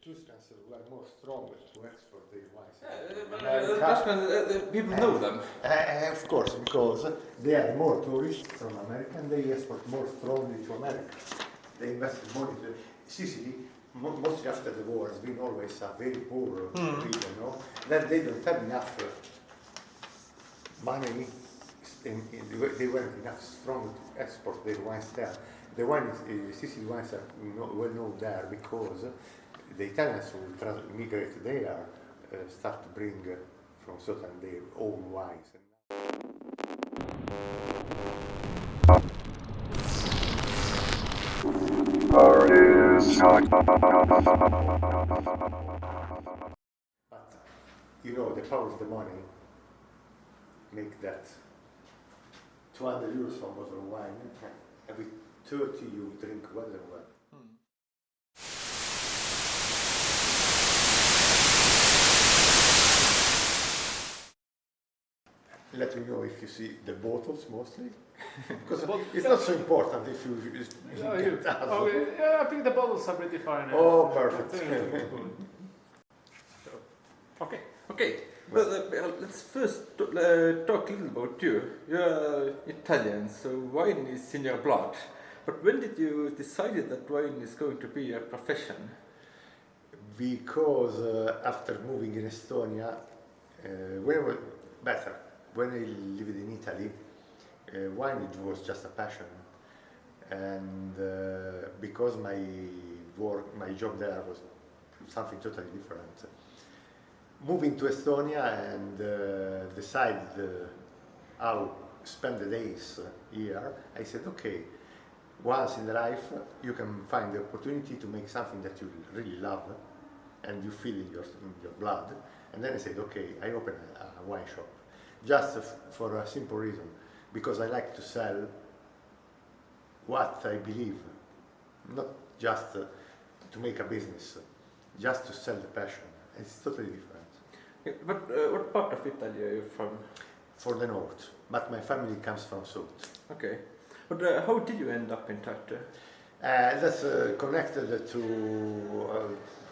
Tuscans were more strong to export their wines. People know them. Of course, because they have more tourists from America and they export more strongly to America. They invested money. Sicily, mostly after the war, has been always a very poor region. No? Then they don't have enough money. They weren't enough strong to export their wines there. The wines, Sicily wines are well known there because the Italians who migrate there start to bring from Sutton their own wines. But you know, the power of the money make that 200 euros for a bottle of wine, every 30 you drink well and well. Let me know if you see the bottles mostly, because it's not so important if you get that. Okay. Yeah, I think the bottles are pretty fine. Oh, perfect. Okay. Well, let's first talk a little about you. You're Italian, so wine is in your blood. But when did you decide that wine is going to be a profession? Because after moving in Estonia, when I lived in Italy, wine was just a passion, and because my job there was something totally different. Moving to Estonia and decide how spend the days here, I said, okay, once in life you can find the opportunity to make something that you really love and you feel in your blood. And then I said, okay, I open a wine shop, just for a simple reason, because I like to sell what I believe, not just to make a business, just to sell the passion. It's totally different. Yeah, but what part of Italy are you from? For the north, but my family comes from south. Okay. But how did you end up in Tartu? That's connected to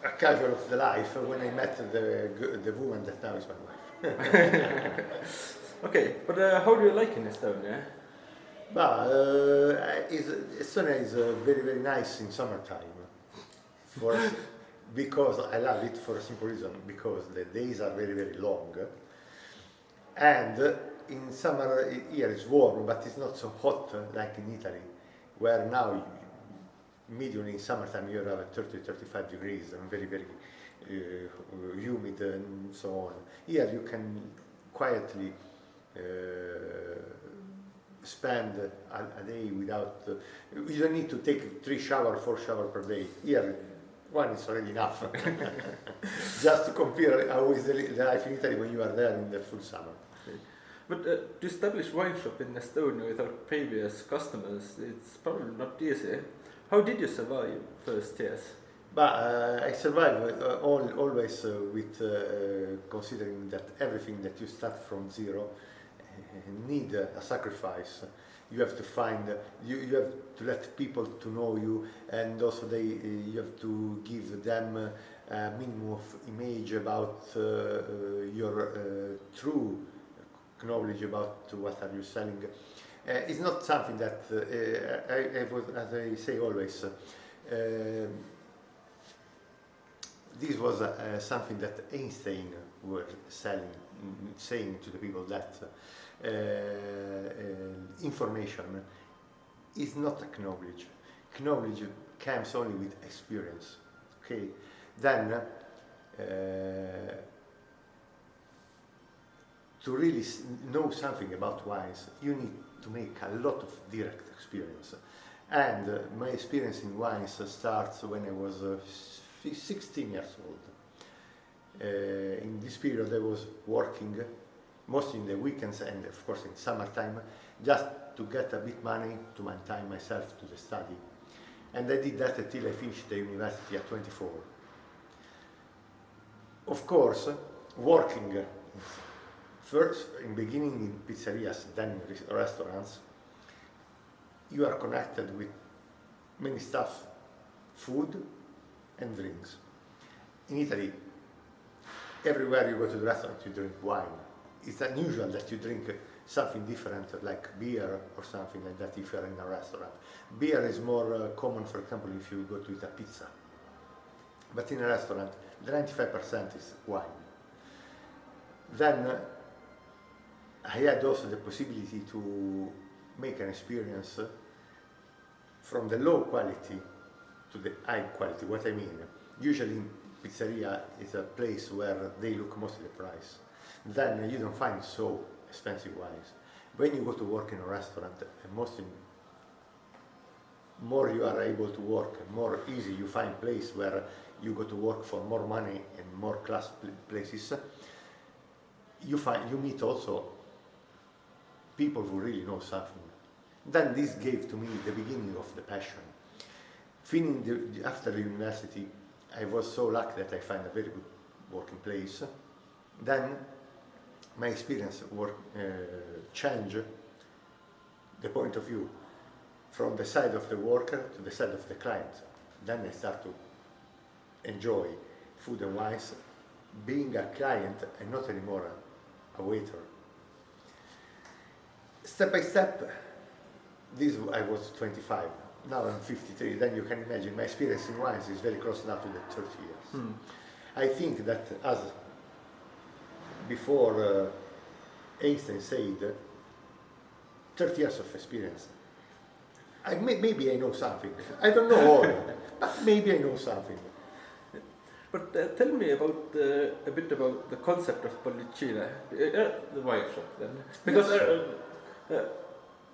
a casual of the life when I met the woman that now is my wife. Okay, but how do you like in Estonia? Estonia is very, very nice in summertime. Because I love it for a simple reason, because the days are very, very long. And in summer here it's warm, but it's not so hot like in Italy, where now medium in summertime you have 30-35 degrees and very, very humid and so on. Here you can quietly spend a day without, you don't need to take 4 showers per day. Here one is already enough. Just to compare how is the life in Italy when you are there in the full summer. Okay. But to establish wine shop in Estonia without previous customers, it's probably not easy. How did you survive first years? But I survived always with considering that everything that you start from zero need a sacrifice. You have to find, you have to let people to know you, and also you have to give them a minimum of image about your true knowledge about what are you selling. It's not something that as I say always, this was something that Einstein was saying to the people that information is not knowledge. Knowledge comes only with experience. Okay, then to really know something about wines, you need to make a lot of direct experience. And my experience in wines starts when I was 16 years old. In this period I was working mostly in the weekends and of course in summertime, just to get a bit money to maintain myself to the study. And I did that until I finished the university at 24. Of course, working first in beginning in pizzerias, then in restaurants, you are connected with many stuff, food and drinks. in Italy, everywhere you go to the restaurant, you drink wine. It's unusual that you drink something different, like beer or something like that, if you're in a restaurant. Beer is more common, for example, if you go to eat a pizza. But in a restaurant, the 95% is wine. Then I had also the possibility to make an experience from the low quality to the high quality. What I mean, usually pizzeria is a place where they look mostly the price. Then you don't find so expensive wines. When you go to work in a restaurant, and mostly more you are able to work, more easy you find place where you go to work for more money and more class places. You meet also people who really know something. Then this gave to me the beginning of the passion. After the university, I was so lucky that I found a very good working place. Then my experience changed the point of view from the side of the worker to the side of the client. Then I start to enjoy food and wines, being a client and not anymore a waiter. Step by step, I was 25, now I'm 53, then you can imagine my experience in wines is very close now to the 30 years. I think that, as before Einstein said, 30 years of experience. Maybe I know something. I don't know all, but maybe I know something. But tell me about a bit about the concept of Bollicine, the wine shop then. Because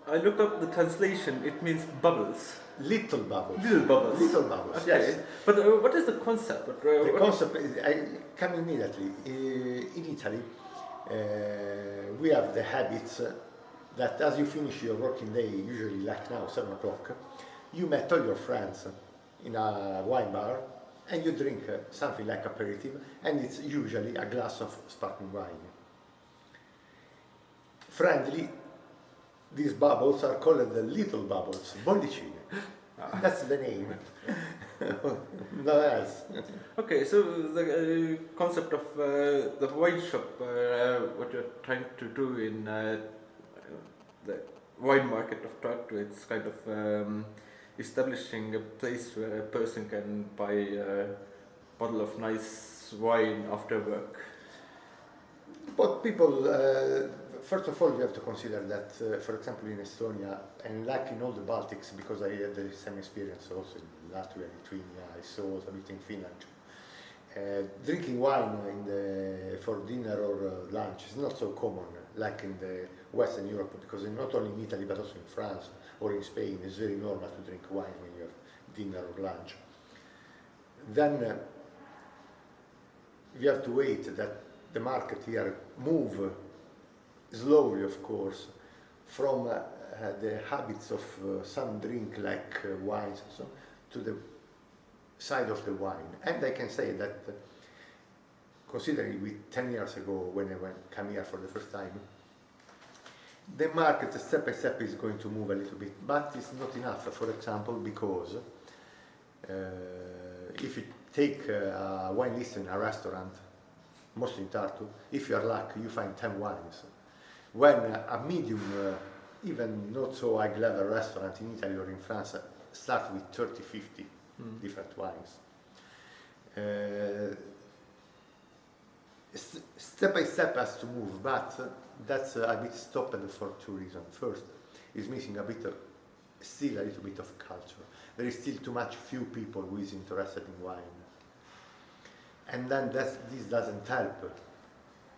I looked up the translation, it means bubbles. Little bubbles. Little bubbles. Little bubbles, okay. Yes. But what is the concept? The concept is, I come immediately. In Italy, we have the habits that as you finish your working day, usually like now, 7 o'clock, you met all your friends in a wine bar and you drink something like aperitif, and it's usually a glass of sparkling wine. Friendly, these bubbles are called the little bubbles, Bollicine. That's the name. No else. Okay, so the concept of the wine shop, what you're trying to do in the wine market of Tartu, it's kind of establishing a place where a person can buy a bottle of nice wine after work. But people, first of all, you have to consider that, for example, in Estonia, and like in all the Baltics, because I had the same experience also in Latvia, Lithuania, I saw also a bit in Finland. Drinking wine for dinner or lunch is not so common like in the Western Europe, because not only in Italy but also in France or in Spain it's very normal to drink wine when you have dinner or lunch. Then you have to wait that the market here move slowly, of course, from the habits of some drink like wines and so to the side of the wine. And I can say that, considering with 10 years ago when I came here for the first time, the market step by step is going to move a little bit, but it's not enough, for example, because if you take a wine list in a restaurant, mostly in Tartu, if you are lucky, you find 10 wines. When a medium, even not so high level restaurant in Italy or in France starts with 30, 50 different wines. Step by step has to move, but that's a bit stopped for two reasons. First, is missing still a little bit of culture. There is still too much few people who is interested in wine. And then this doesn't help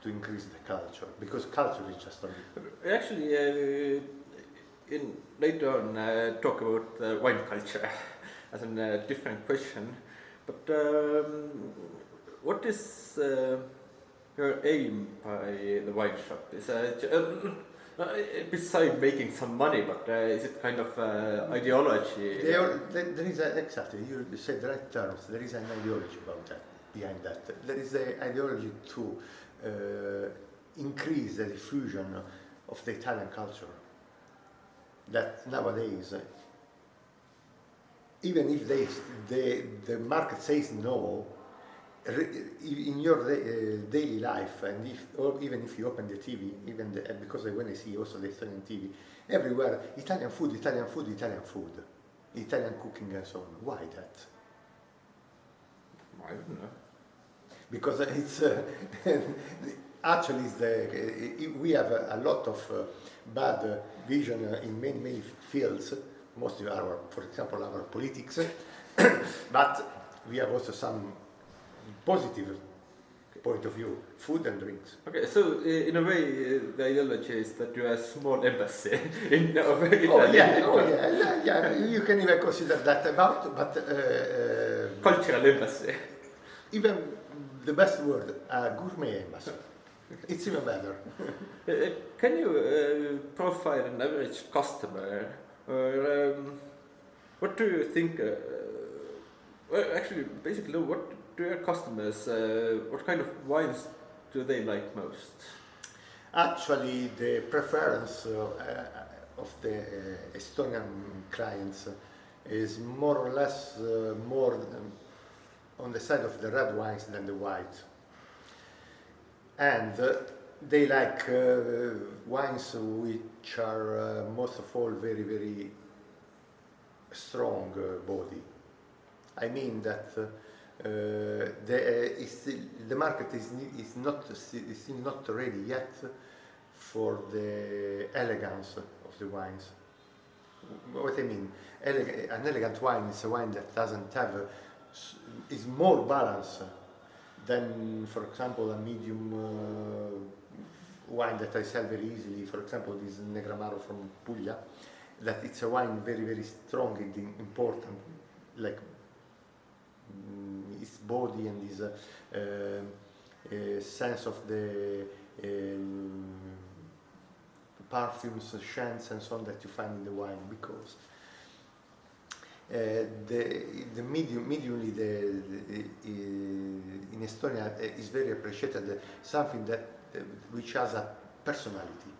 to increase the culture, because culture is just a bit. Actually, later on, talk about wine culture as a different question. But what is your aim by the wine shop? Is besides making some money, but is it kind of ideology? There is exactly, you said the right terms. There is an ideology about that. Behind that, there is an ideology to increase the diffusion of the Italian culture. That nowadays, even if the market says no, in your daily life, and or even if you open the TV, because when I see also the Italian TV, everywhere Italian food, Italian food, Italian food, Italian cooking and so on. Why that? I don't know. Because it's actually we have a lot of bad vision in many fields, mostly for example, our politics, but we have also some positive point of view, food and drinks. Okay, so in a way, the ideology is that you are a small embassy in Italy. Yeah, you can even consider that but cultural embassy. Even the best word, gourmet embassy. It's even better. Can you profile an average customer, or what do you think? Well, actually, basically, what do your customers? What kind of wines do they like most? Actually, the preference of the Estonian clients is more or less more on the side of the red wines than the white. And they like wines which are most of all very, very strong body. I mean that the market is still not ready yet for the elegance of the wines. What I mean, an elegant wine is a wine that doesn't have is more balanced than, for example, a medium wine that I sell very easily. For example, this Negramaro from Puglia, that it's a wine very, very strong and important, like its body and its sense of the perfumes, scents and so on that you find in the wine, because the mediumly in Estonia is very appreciated, something that which has a personality.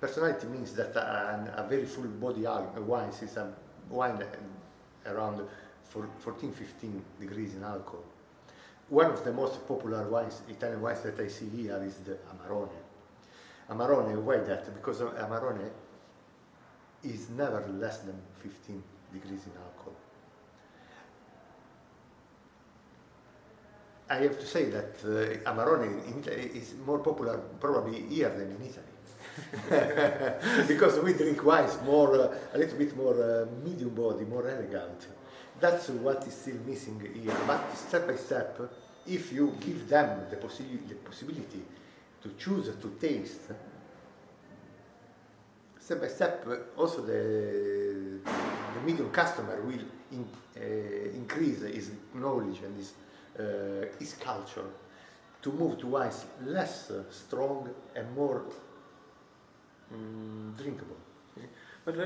Personality means that a very full body wine is a wine around 14-15 degrees in alcohol. One of the most popular wines, Italian wines that I see here is the Amarone. Amarone, why that? Because Amarone is never less than 15 degrees in alcohol. I have to say that Amarone in Italy is more popular probably here than in Italy. Because we drink wines more, a little bit more medium body, more elegant. That's what is still missing here. But step by step, if you give them the possibility to choose, to taste, step by step, also the medium customer will increase his knowledge and his culture to move to wines less strong and more drinkable. Okay. But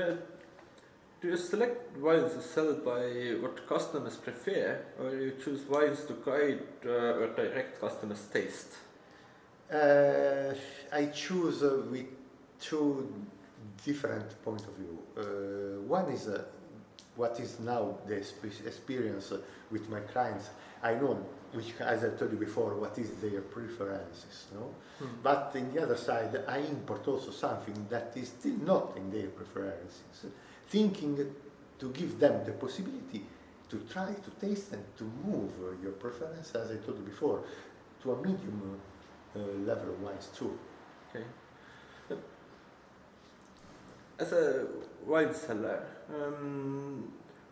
do you select wines to sell by what customers prefer, or you choose wines to guide or direct customers' taste? I choose with two different points of view. One is what is now the experience with my clients. I know, which, as I told you before, what is their preferences, no? Mm-hmm. But in the other side, I import also something that is still not in their preferences, thinking to give them the possibility to try to taste and to move your preference, as I told you before, to a medium level of wines too. Okay. As a wine seller,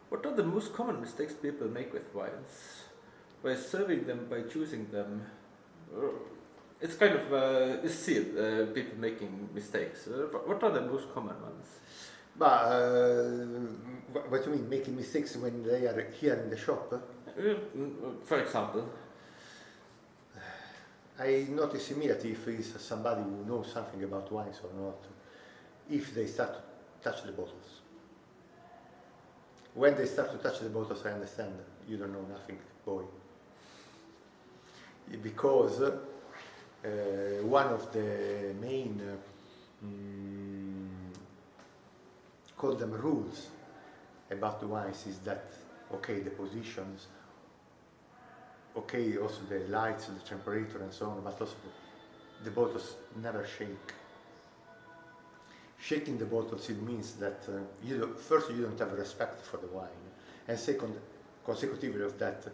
what are the most common mistakes people make with wines? By serving them, by choosing them? It's kind of, you see people making mistakes. But what are the most common ones? But what do you mean, making mistakes when they are here in the shop? For example? I notice immediately if it's somebody who knows something about wines or not, if they start to touch the bottles. When they start to touch the bottles, I understand you don't know nothing, boy. Because one of the main, call them rules about the wines is that, okay, the positions okay, also the lights, the temperature and so on, but also the bottles never shake. Shaking the bottles, it means that first you don't have respect for the wine, and second, consecutively of that,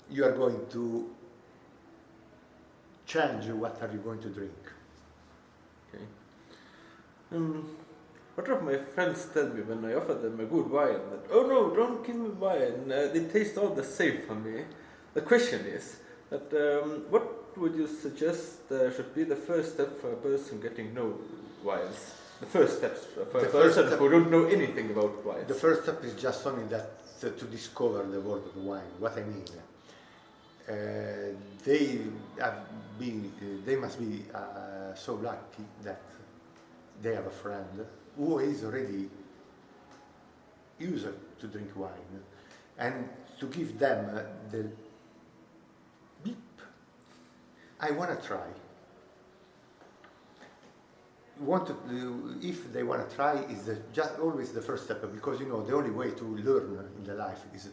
you are going to change what are you going to drink. Okay. What of my friends tell me when I offer them a good wine that, oh no, don't give me wine, they taste all the same for me. The question is that what would you suggest should be the first step for a person getting know wines? The first steps for a person who don't know anything about wines. The first step is just only that to discover the world of the wine. What I mean, they must be so lucky that they have a friend who is already used to drink wine, and to give them the beep. I want to try. If they want to try, is just always the first step, because the only way to learn in the life is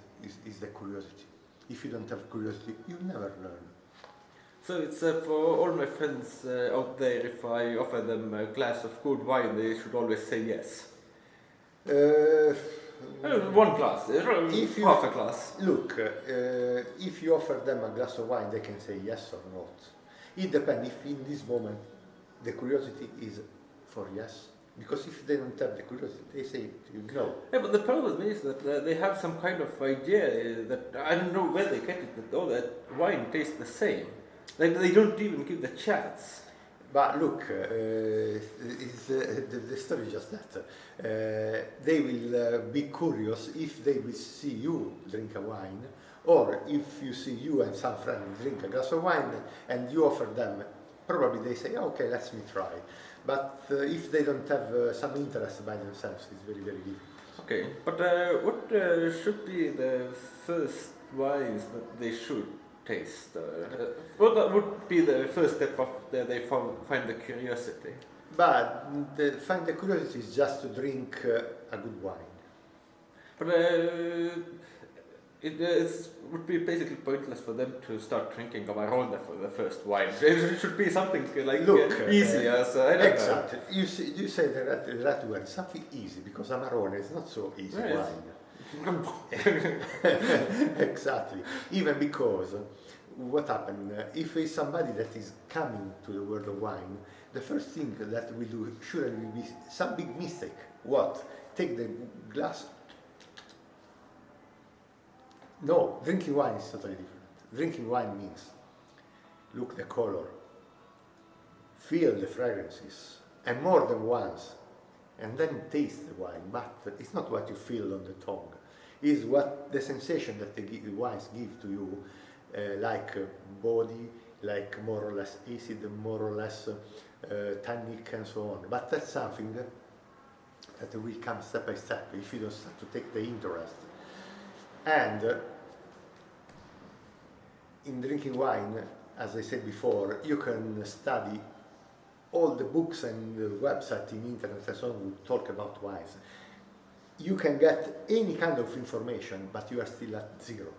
the curiosity. If you don't have curiosity, you never learn. So it's for all my friends out there, if I offer them a glass of good wine, they should always say yes. One glass, half a glass. Look, if you offer them a glass of wine, they can say yes or not. It depends if in this moment the curiosity is for yes. Because if they don't have the curiosity, they say no. Yeah, but the problem is that they have some kind of idea that I don't know where they get it, that all that wine tastes the same. Like they don't even give the chance. But look, the story is just that. They will be curious if they will see you drink a wine, or if you see you and some friend drink a glass of wine and you offer them, probably they say, okay, let me try. But if they don't have some interest by themselves, it's very, very difficult. Okay, but what should be the first wines that they should taste? What would be the first step of they find the curiosity? But find the curiosity is just to drink a good wine. But it would be basically pointless for them to start drinking Amarone for the first wine. It should be something like easier. So I don't exactly. Know. You say the right word, something easy, because Amarone is not so easy wine. Exactly. Even because what happened, if it's somebody that is coming to the world of wine, the first thing that we do surely will be some big mistake. What? Take the glass. No, drinking wine is totally different. Drinking wine means look the color, feel the fragrances, and more than once, and then taste the wine. But it's not what you feel on the tongue. It's what the sensation that the wines give to you, like body, like more or less acid, more or less tannic, and so on. But that's something that will come step by step if you don't start to take the interest. And in drinking wine, as I said before, you can study all the books and the websites in internet and so on who talk about wines. You can get any kind of information, but you are still at zero.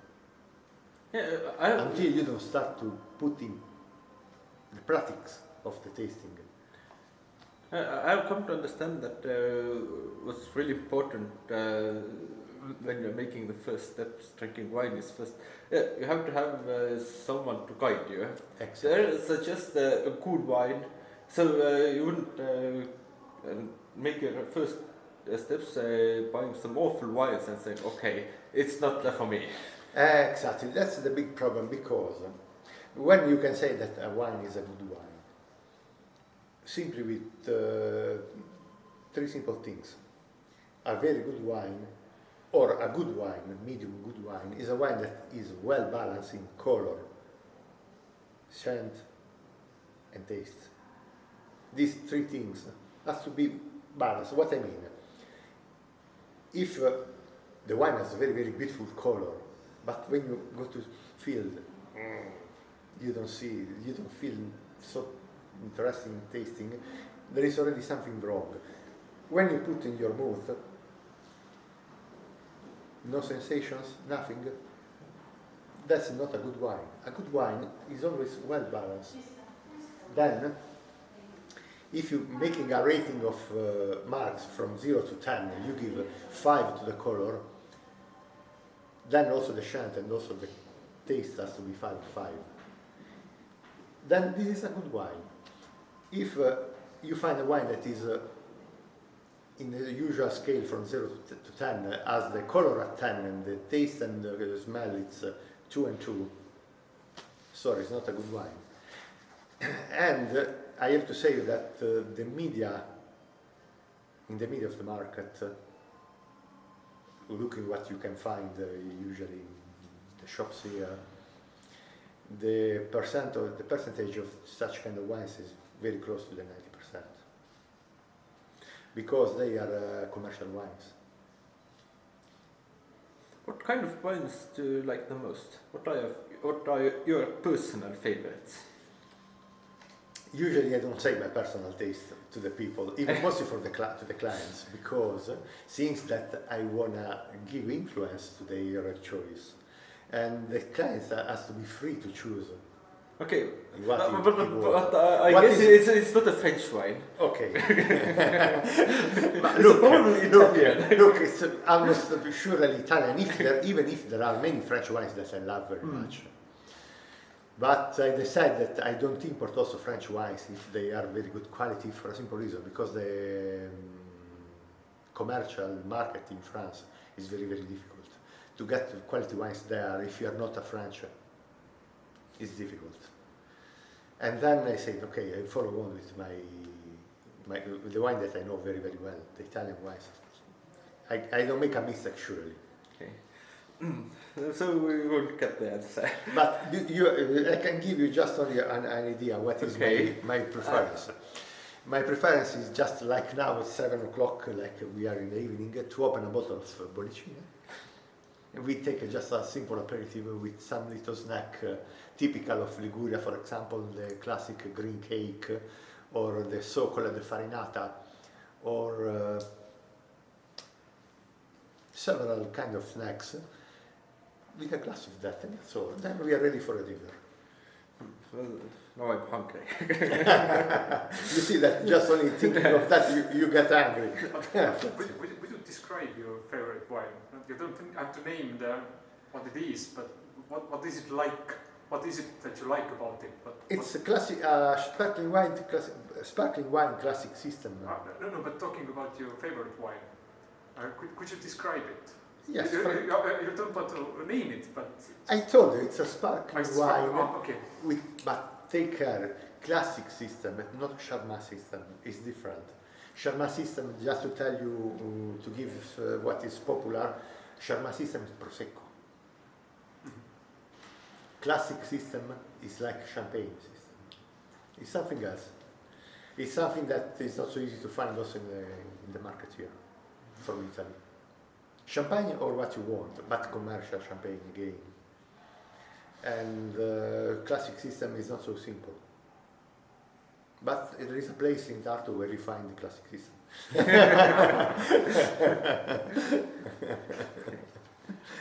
Yeah, until you don't start to put in the practice of the tasting. I've come to understand that what's really important when you're making the first steps drinking wine is first you have to have someone to guide you. Exactly. There suggest a good wine, so you wouldn't make your first steps buying some awful wines and saying, okay, it's not for me. Exactly, that's the big problem, because when you can say that a wine is a good wine, simply with three simple things. A very good wine, or a good wine, a medium good wine, is a wine that is well balanced in color, scent, and taste. These three things have to be balanced. What I mean, if the wine has a very, very beautiful color, but when you go to field, you don't feel so interesting in tasting, there is already something wrong. When you put in your mouth, no sensations, nothing, that's not a good wine. A good wine is always well balanced. Then, if you're making a rating of marks from 0 to 10, you give 5 to the color, then also the scent and also the taste has to be 5 to 5. Then this is a good wine. If you find a wine that is in the usual scale from 0 to 10, as the color at 10 and the taste and the smell it's 2 and 2, sorry, it's not a good wine. And I have to say that the media, in the media of the market, looking what you can find usually in the shops here, the percentage of such kind of wines is very close to the 90%, because they are commercial wines. What kind of wines do you like the most? What are your personal favorites? Usually I don't say my personal taste to the people, even mostly for to the clients, because since that I wanna give influence to their choice, and the clients has to be free to choose. Okay, but I guess it's not a French wine. Okay. It's probably Italian. Look, it's almost surely Italian, even if there are many French wines that I love very much. But I decided that I don't import also French wines if they are very good quality, for a simple reason, because the commercial market in France is very, very difficult. To get quality wines there, if you are not a French, it's difficult. And then I said, okay, I follow on with with the wine that I know very, very well, the Italian wines. I don't make a mistake, surely. Okay. So we won't get there. So. But I can give you just only an idea what is my preference. My preference is just like now at 7 o'clock, like we are in the evening, to open a bottle of Bollicine. And we take just a simple aperitif with some little snack, typical of Liguria, for example, the classic green cake, or the so-called farinata, or several kind of snacks. With a glass of that, and that's all. Then we are ready for a dinner. Well, now I'm hungry. You see that just only thinking of that, you get angry. Would you describe your favorite wine? You don't have to name what it is, but what is it like? What is it that you like about it? It's a classic sparkling wine classic system. No, but talking about your favorite wine, could you describe it? Yes. You don't want to name it, but... I told you, it's a sparkling wine, okay. but take care, classic system, not Charmat system, is different. Charmat system, just to tell you, to give what is popular, Charmat system is Prosecco. Classic system is like champagne system. It's something else. It's something that is not so easy to find also in the market here, from Italy. Champagne or what you want, but commercial champagne again. And classic system is not so simple. But there is a place in Tartu where you find the classic system.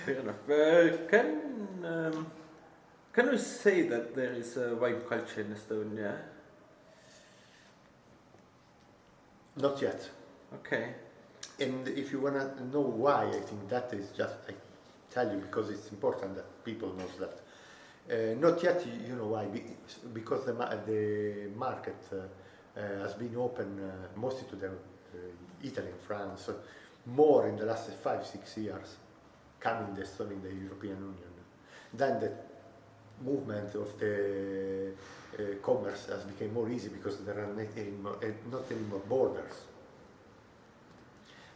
Fair enough. Can we say that there is a wine culture in Estonia? Not yet. Okay. And if you want to know why, I think that is just, I tell you, because it's important that people know that. Not yet, you know why, because the market has been open mostly to the Italy and France, more in the last 5-6 years, coming the Estonia in the European Union. Then the movement of the commerce has become more easy because there are not anymore borders.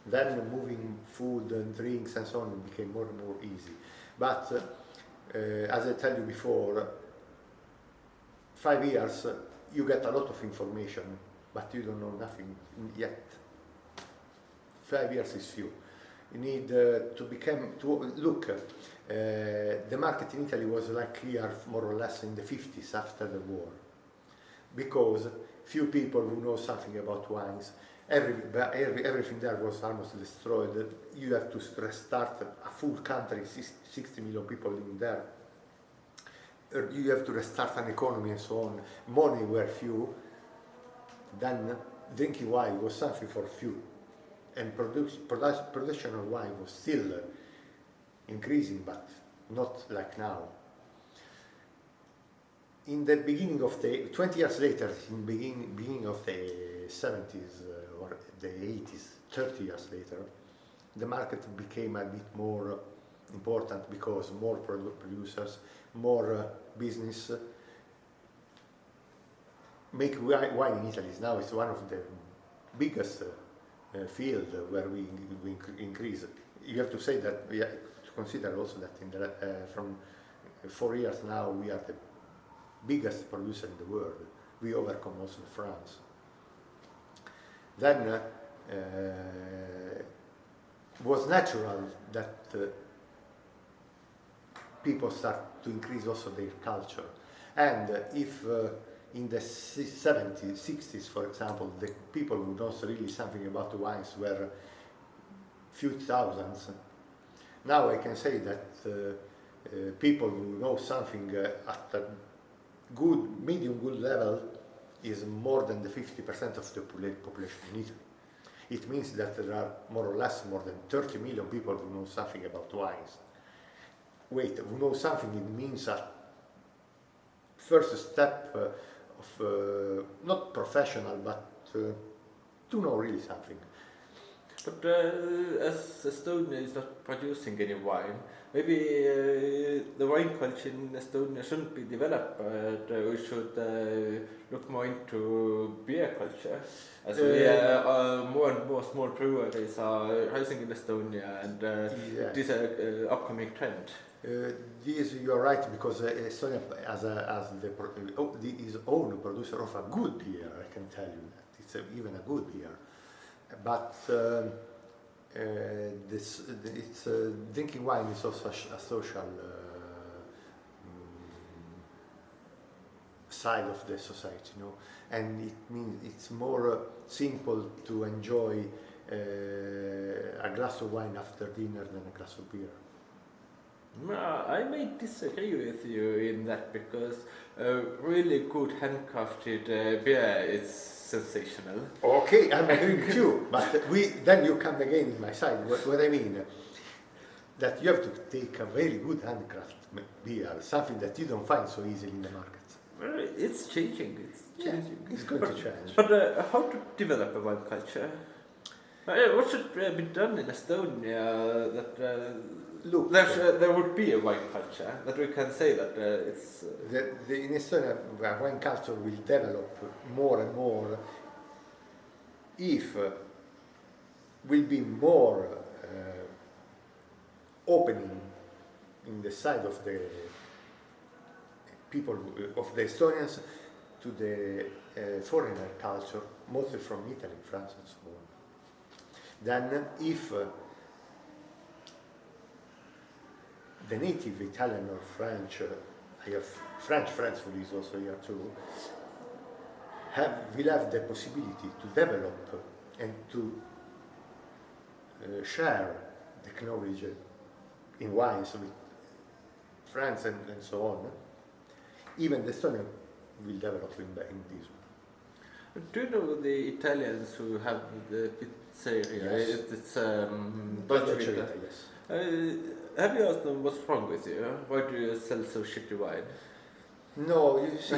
Then moving food and drinks and so on became more and more easy. But as I tell you before, 5 years you get a lot of information, but you don't know nothing yet. 5 years is few. You need to look. The market in Italy was like here more or less in the 50s after the war, because few people who know something about wines. Everything there was almost destroyed. You have to restart a full country, 60 million people living there. you have to restart an economy and so on. Money were few. Then drinking wine was something for few, and production of wine was still increasing, but not like now. In the beginning of the 20 years later, in beginning of the 70s or the 80s, 30 years later, the market became a bit more important because more producers, more business make wine in Italy. Now it's one of the biggest field where we increase. You have to say that we have to consider also that in the, from 4 years now we are the biggest producer in the world. We overcome also France. Then was natural that people start to increase also their culture. And if in the 70s, 60s, for example, the people who knows really something about the wines were few thousands, now I can say that people who know something at a good, medium good level is more than the 50% of the population in Italy. It means that there are more or less more than 30 million people who know something about wines. Wait, who know something, it means a first step of not professional, but to know really something. But as Estonia is not producing any wine, maybe the wine culture in Estonia shouldn't be developed, but we should look more into beer culture. As more and more small breweries are rising in Estonia, and it is an upcoming trend. This you are right, because Estonia as his own producer of a good beer, I can tell you that it's even a good beer. But drinking wine is also a social side of the society, you know, and it means it's more simple to enjoy a glass of wine after dinner than a glass of beer. I may disagree with you in that, because really good handcrafted beer is sensational. Okay, I'm agreeing with you, but then you come again in my side. What I mean, that you have to take a very good handcraft beer, something that you don't find so easily in the market. Well, it's changing. It's going to change. But how to develop a wine culture? What should be done in Estonia that look, there would be a wine culture, that we can say that it's... in Estonia, wine culture will develop more and more if will be more opening in the side of the people, of the Estonians, to the foreigner culture, mostly from Italy, France and so on. Then if the native Italian or French, I have French friends who is also here too, will have the possibility to develop and to share the knowledge in wines with friends and so on. Even the Estonian will develop in this one. Do you know the Italians who have the pizzeria? Yes. It's Bollicine, yes. Have you asked them what's wrong with you? Why do you sell so shitty wine? No, you see,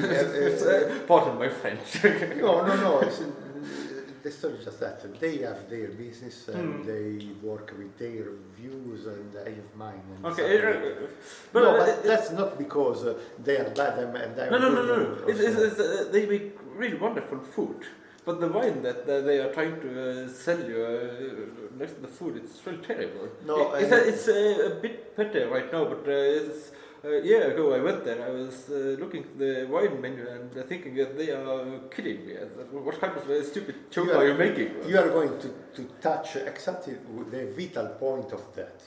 pardon my French. no. The story is just that they have their business and they work with their views, and I have mine. And okay, but that's not because they are bad and they are No. They make really wonderful food. But the wine that they are trying to sell you next to the food, it's really terrible. No, it's a bit better right now, but it's, a year ago I went there, I was looking at the wine menu and thinking that they are kidding me. What kind of stupid joke are you making? You are going to touch exactly the vital point of that.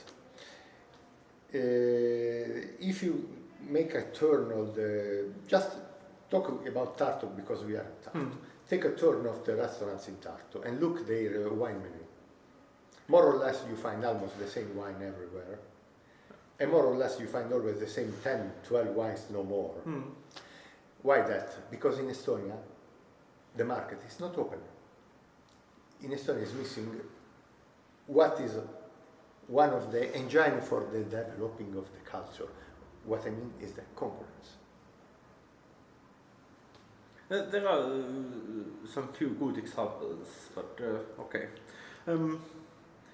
If you make a turn of just talk about Tartu, because we are in Tartu. Take a turn of the restaurants in Tartu and look their wine menu. More or less you find almost the same wine everywhere. And more or less you find always the same 10, 12 wines, no more. Why that? Because in Estonia, the market is not open. In Estonia is missing what is one of the engine for the developing of the culture. What I mean is the concurrence. There are some few good examples, but okay.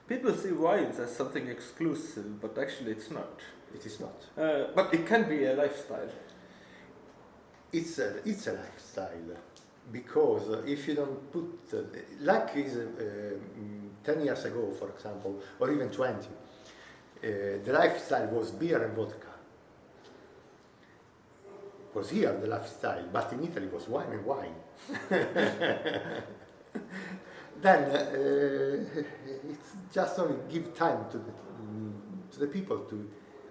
People see wines as something exclusive, but actually it's not. It is not. But it can be a lifestyle. It's a lifestyle, because if you don't put, like is 10 years ago, for example, or even 20, the lifestyle was beer and vodka. Was here the lifestyle, but in Italy was wine and wine. Then it's just only give time to the people to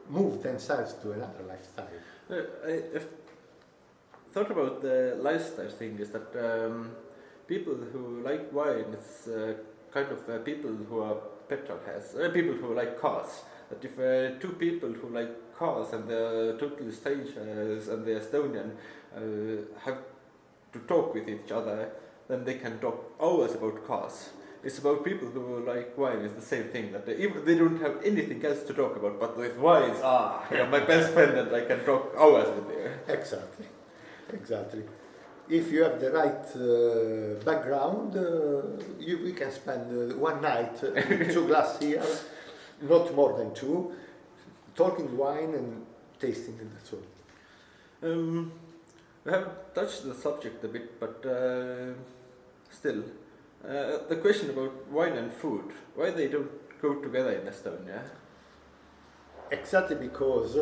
move themselves to another lifestyle. I've thought about the lifestyle thing is that people who like wine, it's kind of people who are petrol heads, people who like cars. That if two people who like cars and they're totally strangers and they're Estonian have to talk with each other, then they can talk hours about cars. It's about people who like wine. It's the same thing, that they don't have anything else to talk about, but with wines, you're my best friend and I can talk hours with you. Exactly, exactly. If you have the right background, we can spend one night, 2 glasses here, not more than 2, talking wine and tasting it, that's all. We have touched the subject a bit, but still, the question about wine and food, why they don't go together in Estonia? Exactly because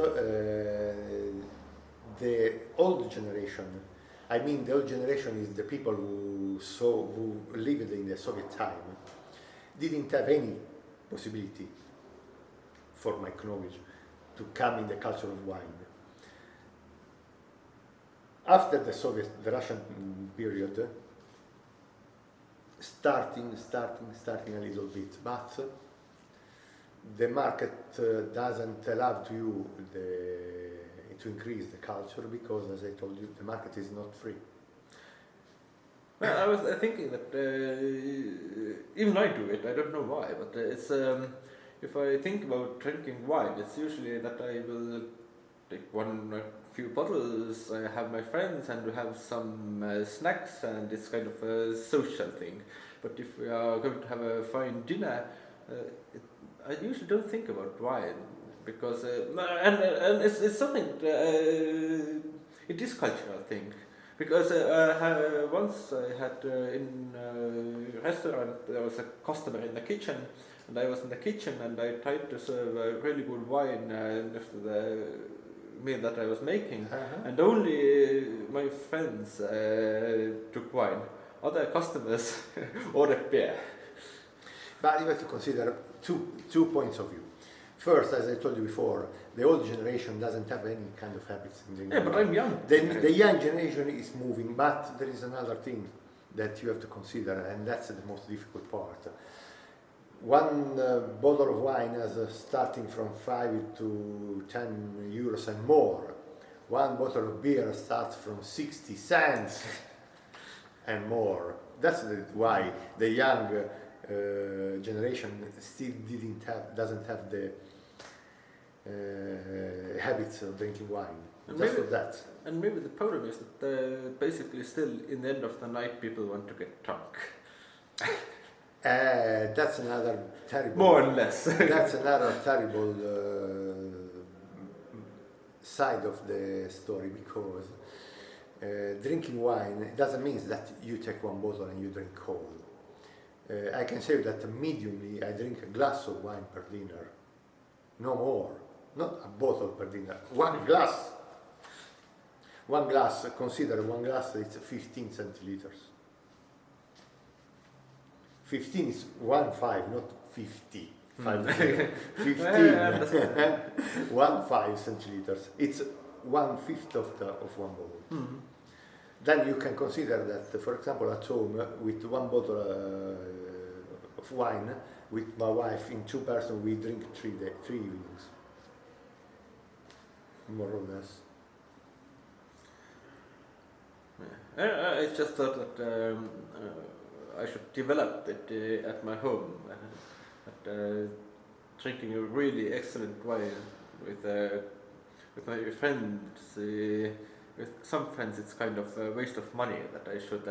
the old generation, I mean the old generation is the people who lived in the Soviet time, didn't have any possibility, for my knowledge, to come in the culture of wine. After the Russian period, starting a little bit, but the market doesn't allow to you to increase the culture, because, as I told you, the market is not free. Well, I was thinking that even I do it. I don't know why, but it's if I think about drinking wine, it's usually that I will take a few bottles, I have my friends, and we have some snacks, and it's kind of a social thing. But if we are going to have a fine dinner, I usually don't think about wine, because and it's something it is cultural thing. Because once I had in a restaurant, there was a customer in the kitchen, and I was in the kitchen, and I tried to serve a really good wine next to the meal that I was making, and only my friends took wine. Other customers ordered beer. But you have to consider two points of view. First, as I told you before, the old generation doesn't have any kind of habits in drinking. Yeah, but I'm young. The young generation is moving, but there is another thing that you have to consider, and that's the most difficult part. One bottle of wine is starting from 5 to 10 euros and more. One bottle of beer starts from 60 cents and more. That's why the young generation still doesn't have the habits of drinking wine. And just maybe, for that. And maybe the problem is that basically still in the end of the night people want to get drunk. That's another terrible. More or less. That's another terrible side of the story, because drinking wine doesn't mean that you take one bottle and you drink whole. I can say that mediumly I drink a glass of wine per dinner, no more, not a bottle per dinner, one glass. One glass, consider one glass, it's 15 centiliters. 15 is 1.5, not 50. 15. 1.5 centiliters. It's 1/5 of one bottle. Mm-hmm. Then you can consider that, for example, at home, with one bottle of wine, with my wife, in 2 persons, we drink 3 evenings. more or less. I just thought that I should develop it at my home. Drinking a really excellent wine with my friends. With some friends, it's kind of a waste of money that I should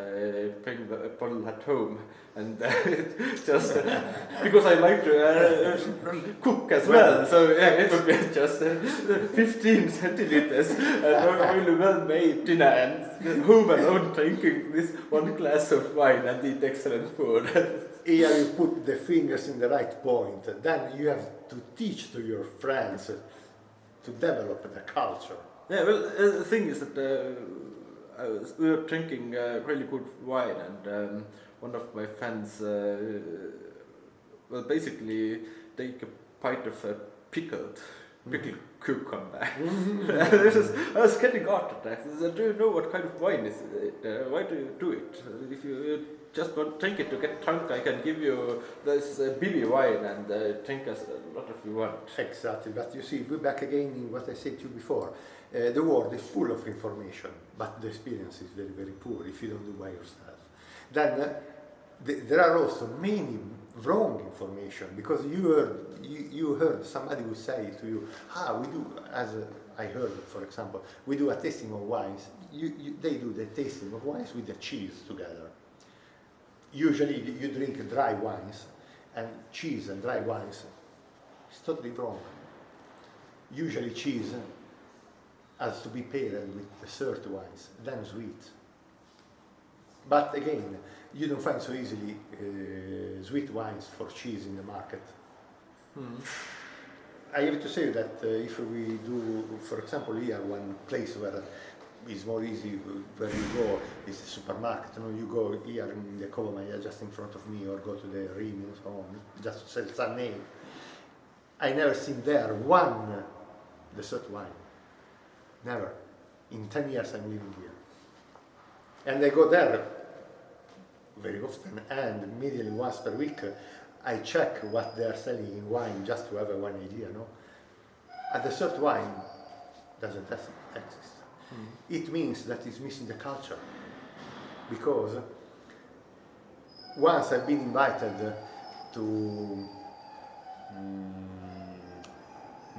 bring a bottle at home and just because I like to cook as well. So yeah, it would be just 15 centiliters and really well-made dinner and home alone drinking this one glass of wine and eat excellent food. Here you put the fingers in the right point. Then you have to teach to your friends to develop the culture. Yeah, well, the thing is that we were drinking really good wine, and one of my friends, basically take a bite of a pickled cucumber. I was getting out of that. I said, do you know what kind of wine is it? Why do you do it? If you just want to drink it to get drunk, I can give you this BB wine and drink as a lot if you want. Exactly, but you see, we're back again in what I said to you before. The world is full of information, but the experience is very, very poor if you don't do by yourself. Then there are also many wrong information, because you heard somebody would say to you, we do, as I heard, for example, we do a tasting of wines. They do the tasting of wines with the cheese together. Usually you drink dry wines, and cheese and dry wines is totally wrong. Usually cheese has to be paired with dessert wines, then sweet. But again, you don't find so easily sweet wines for cheese in the market. I have to say that if we do, for example, here one place where it's more easy, where you go is the supermarket. You go here in the Colomaya just in front of me, or go to the Rim and so on, just to sell some name. I never seen there one dessert wine. Never. In 10 years I'm living here. And I go there very often, and immediately once per week I check what they are selling in wine, just to have one idea. A dessert wine doesn't exist. It means that it's missing the culture. Because once I've been invited to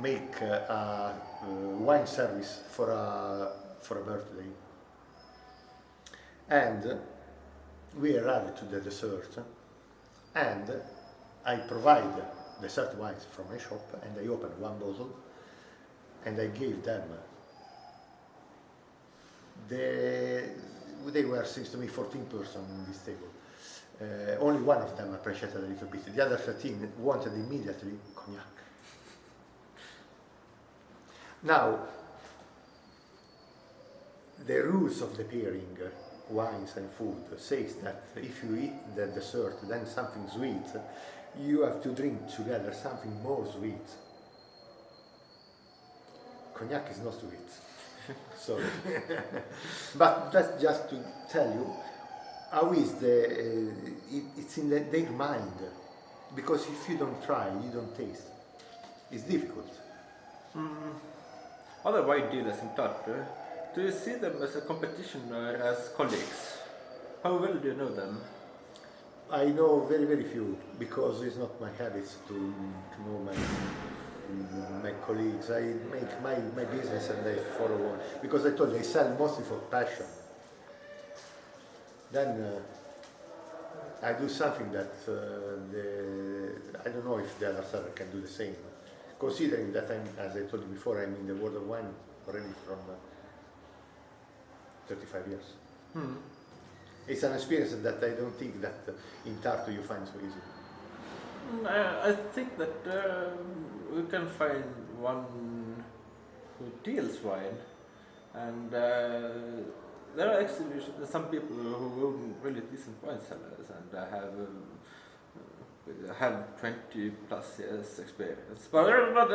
make a wine service for a birthday, and we arrived to the dessert, and I provide dessert wines from my shop, and I opened one bottle and I gave them. They were, seems to me, 14 persons in this table. Only one of them appreciated a little bit. The other 13 wanted immediately cognac. Now, the rules of the pairing, wines and food, says that if you eat the dessert, then something sweet, you have to drink together something more sweet. Cognac is not sweet. Sorry. But that's just to tell you how is it's in their mind. Because if you don't try, you don't taste. It's difficult. Other wine dealers in Tartu, do you see them as a competition or as colleagues? How well do you know them? I know very, very few, because it's not my habit to know my colleagues. I make my business and I follow on. Because I told you, I sell mostly for passion. Then I do something that I don't know if the other seller can do the same. Considering that as I told you before, I'm in the world of wine already from 35 years. It's an experience that I don't think that in Tartu you find so easy. I think that we can find one who deals wine, and there are actually some people who own really decent wine cellars and have 20 plus years experience. But they're not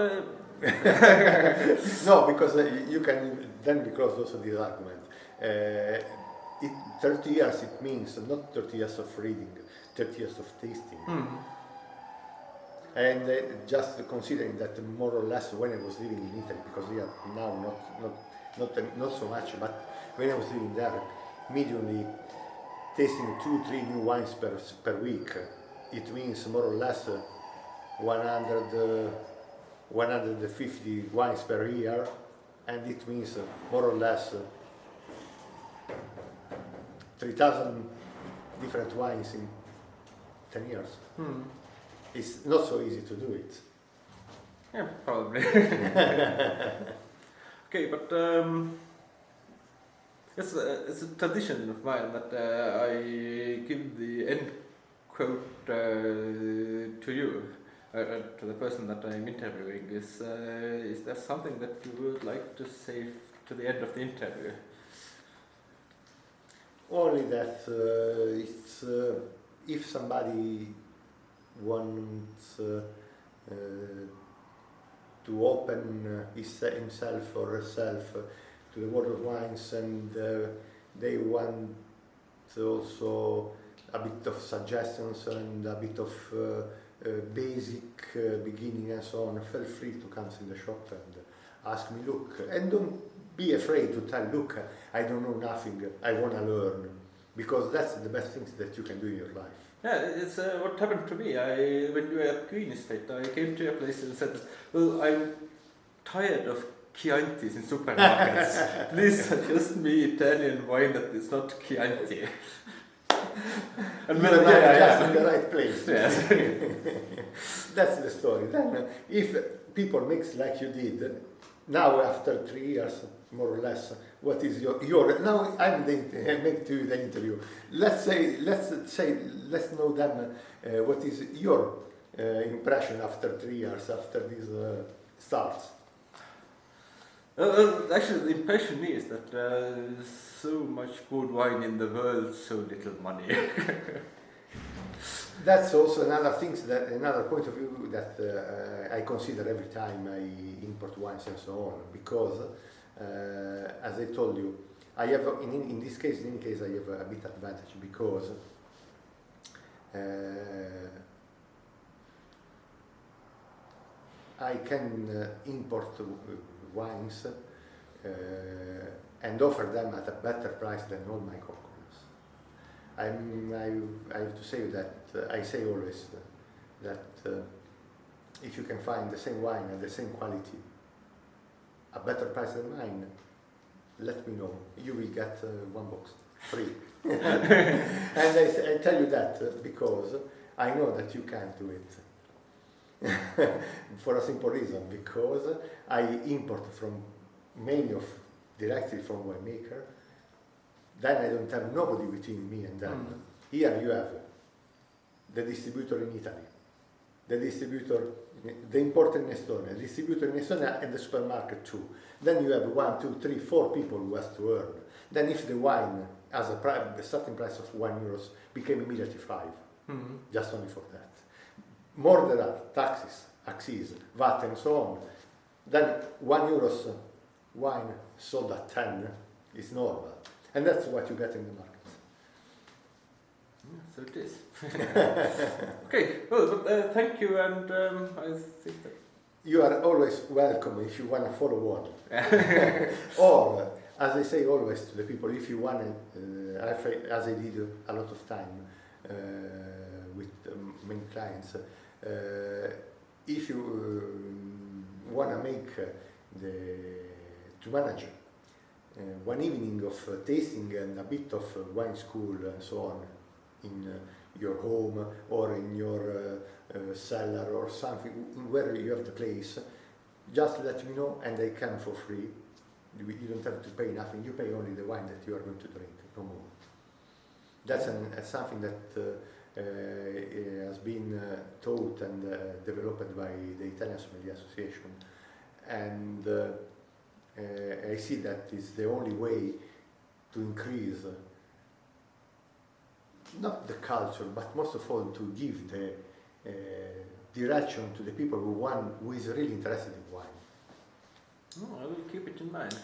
No, because you can then because also this argument. 30 years it means not 30 years of reading, 30 years of tasting. And just considering that more or less when I was living in Italy, because here now not so much, but when I was living there, medianly tasting 2-3 new wines per week, it means more or less 150 wines per year, and it means more or less 3,000 different wines in 10 years. It's not so easy to do it. Yeah, probably. Okay, but it's a tradition of mine that I give the end quote to you, to the person that I'm interviewing. Is there something that you would like to say to the end of the interview? Only that it's if somebody wants to open himself or herself to the world of wines, and they want also a bit of suggestions and a bit of basic beginning and so on, feel free to come in the shop and ask me, look, and don't be afraid to tell, look, I don't know nothing, I want to learn, because that's the best things that you can do in your life. Yeah, it's what happened to me. When we were at Green Estate, I came to a place and said, well, I'm tired of Chiantis in supermarkets. Please suggest me Italian wine that is not Chianti. And you're just in the right place. Yes. That's the story. Then if people mix like you did, now after 3 years, more or less, what is your now I make to you the interview. Let's know then what is your impression after 3 years after this starts. Actually, the impression is that there's so much good wine in the world, so little money. That's also another point of view that I consider every time I import wines and so on, because as I told you, I have in this case, in any case, I have a bit advantage because I can import wines and offer them at a better price than all my concurrents. I have to say that I say always that if you can find the same wine and the same quality, a better price than mine, let me know. You will get one box free. And I tell you that because I know that you can't do it. For a simple reason, because I import from directly from winemaker. Then I don't have nobody between me and them. Here you have the distributor in Italy, the importer in Estonia, the distributor in Estonia, and the supermarket too. Then you have 1, 2, 3, 4 people who has to earn. Then if the wine has the starting price of €1 became immediately 5, just only for that. More than that, taxes, axes, VAT, and so on. Then €1 wine sold at 10 is normal, and that's what you get in the market. So it is. Okay, well, but, thank you, and I think that you are always welcome if you want to follow on. Or, as I say always to the people, if you want, as I did a lot of time with many clients, if you want to make to manage one evening of tasting and a bit of wine school and so on in your home or in your cellar or something, where you have the place, just let me know and I come for free. You don't have to pay nothing, you pay only the wine that you are going to drink, no more. That's something that has been taught and developed by the Italian Sommelier Association, and I see that is the only way to increase not the culture, but most of all to give the direction to the people who is really interested in wine. I will keep it in mind.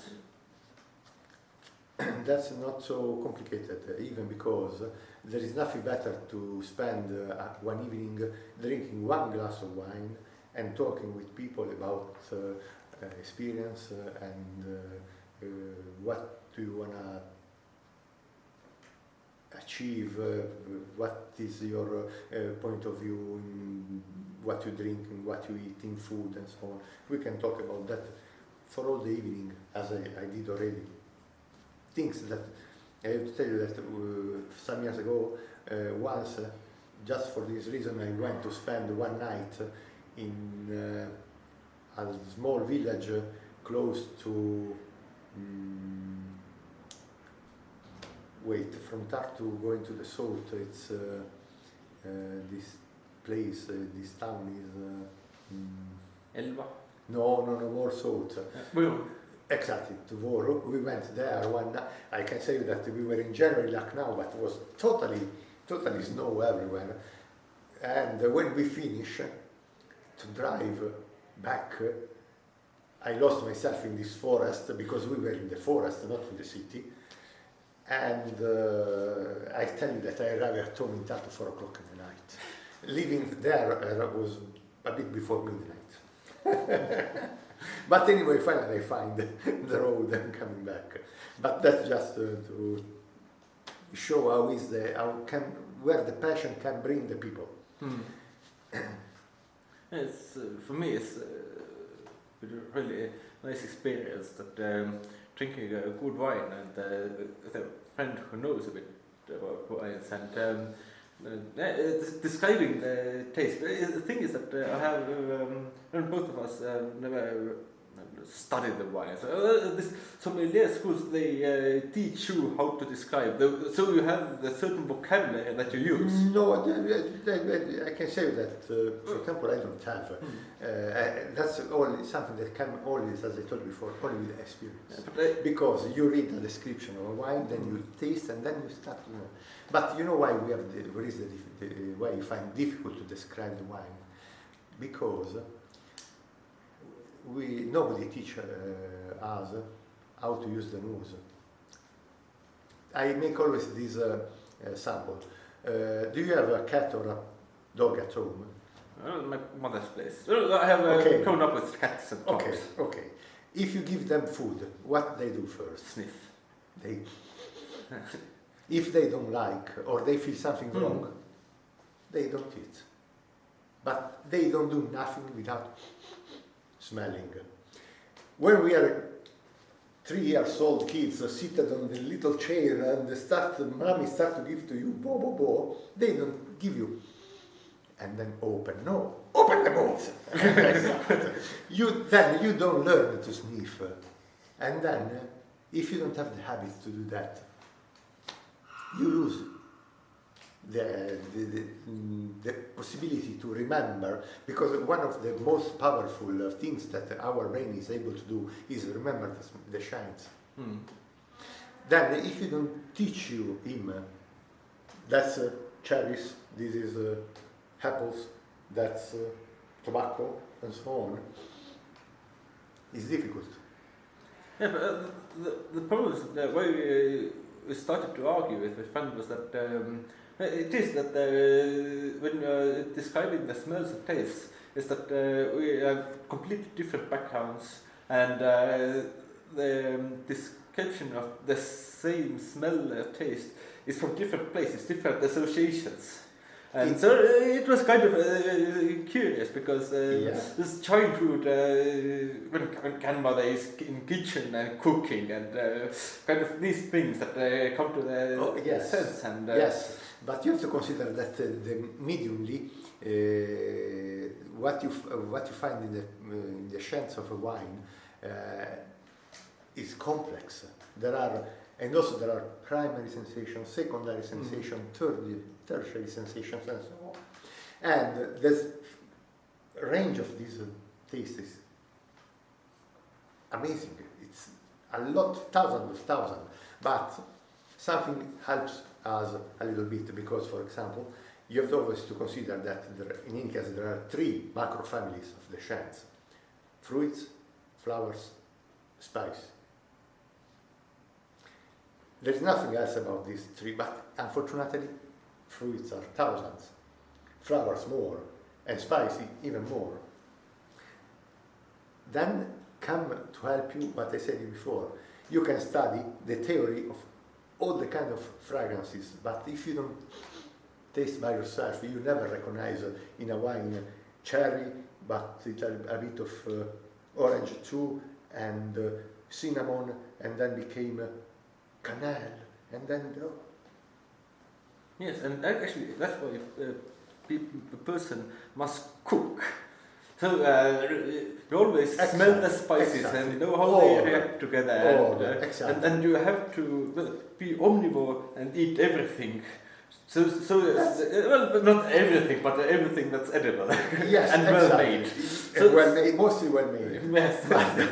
that's not so complicated, even because there is nothing better to spend one evening drinking one glass of wine and talking with people about experience and what do you want to achieve, what is your point of view in what you drink and what you eat in food and so on. We can talk about that for all the evening, as I did already. Things that I have to tell you that some years ago, once, just for this reason, I went to spend one night in a small village close to from Tartu going to the south, it's this place, this town is Elva. no, more south. Exactly, to Voro. We went there one night. I can say that we were in January like now, but it was totally snow everywhere. And when we finished to drive back, I lost myself in this forest because we were in the forest, not in the city. And I tell you that I arrived at home in Tartu 4 o'clock in the night. Leaving there was a bit before midnight. But anyway, finally I find the road and coming back. But that's just to show where the passion can bring the people. It's for me, it's a really nice experience that drinking a good wine and with a friend who knows a bit about wines and describing the taste. The thing is that I have, both of us never studied the wine. So sommelier schools, they teach you how to describe. So you have the certain vocabulary that you use. No, I can say that, for example, I don't have. That's only something that can always, as I told you before, only with experience. Because you read the description of a wine, then you taste, and then you start to know. But you know why why you find it difficult to describe the wine? Because nobody teach us how to use the nose. I make always this sample. Do you have a cat or a dog at home? My mother's place. I have grown up with cats and dogs. Okay. If you give them food, what they do first? Sniff. If they don't like or they feel something wrong, they don't eat. But they don't do nothing without smelling. When we are 3-year-old kids seated on the little chair and mommy start to give to you bo, they don't give you and then open the mouth. Then you don't learn to sniff, and then if you don't have the habit to do that, you lose the possibility to remember, because one of the most powerful things that our brain is able to do is remember the shines. Then if you don't teach him, that's cherries, this is apples, that's tobacco, and so on, it's difficult. Yeah, but the problem is that why we started to argue with my friend was that it is that when describing the smells and tastes, is that we have completely different backgrounds, and the description of the same smell or taste is from different places, different associations. And so it was kind of curious because this childhood, when grandmother is in kitchen and cooking and kind of these things that come to the sense. And, yes, but you have to consider that the mediumly, what you find in the sense of a wine is complex. There are primary sensations, secondary sensations, tertiary sensations, and so on. And this range of these tastes is amazing. It's a lot, thousands. But something helps us a little bit because, for example, you have always to consider that in Incas there are 3 macro families of the shans: fruits, flowers, spice. There is nothing else about this tree, but unfortunately, fruits are thousands, flowers more, and spicy even more. Then come to help you what I said before. You can study the theory of all the kind of fragrances, but if you don't taste by yourself, you never recognize in a wine cherry, but it a bit of orange too, and cinnamon, and then became cannelle, and then Yes, and actually that's why the person must cook. So you always smell the spices and you know how they react together, and you have to be omnivore and eat everything. So well, not everything, but everything that's edible. Yes, and well made. So well made, mostly well made. Yes,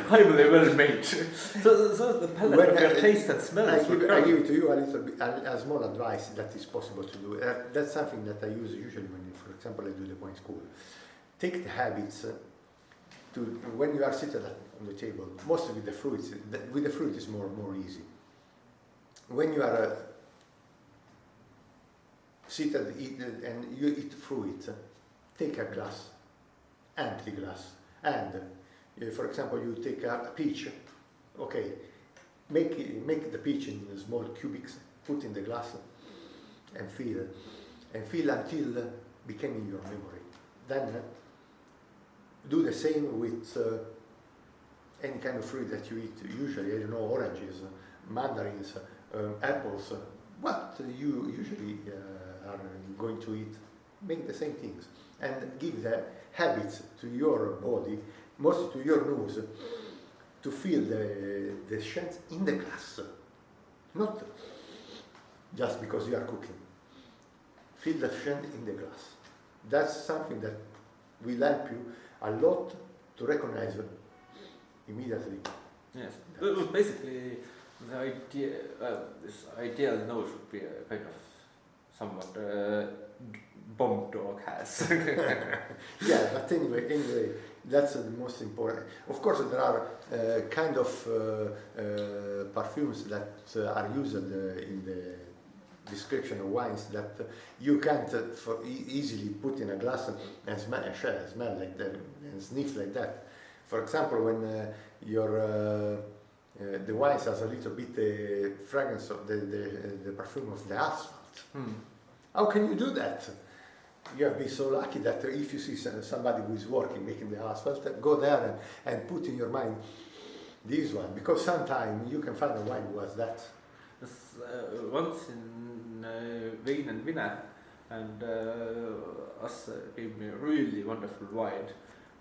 primarily well made. So the palate of your taste and smell. I give it to you a little bit, a small advice that is possible to do. That's something that I use usually when, for example, I do the wine school. Take the habits to when you are seated on the table. Mostly with the fruits. With the fruit is more easy. When you are seated and you eat fruit, take a glass, empty glass, and for example, you take a peach. Okay, make the peach in small cubics, put in the glass, and feel until becoming your memory. Then do the same with any kind of fruit that you eat. Usually, I don't know, oranges, mandarins, apples. What you usually are going to eat. Make the same things and give the habits to your body, mostly to your nose, to feel the scents in the glass, not just because you are cooking. Feel the scent in the glass. That's something that will help you a lot to recognize it immediately. Yes, well, basically the idea, this ideal nose would be a kind of somewhat bomb dog has. Yeah, but anyway, that's the most important. Of course, there are kind of perfumes that are used in the description of wines that you can't easily put in a glass and smell like that and sniff like that. For example, when the wines has a little bit fragrance of the perfume of the asphalt. How can you do that? You have been so lucky that if you see somebody who is working, making the asphalt, go there and put in your mind this one, because sometimes you can find a wine who has that. Once in Wien and Vienna, and us gave me a really wonderful wine,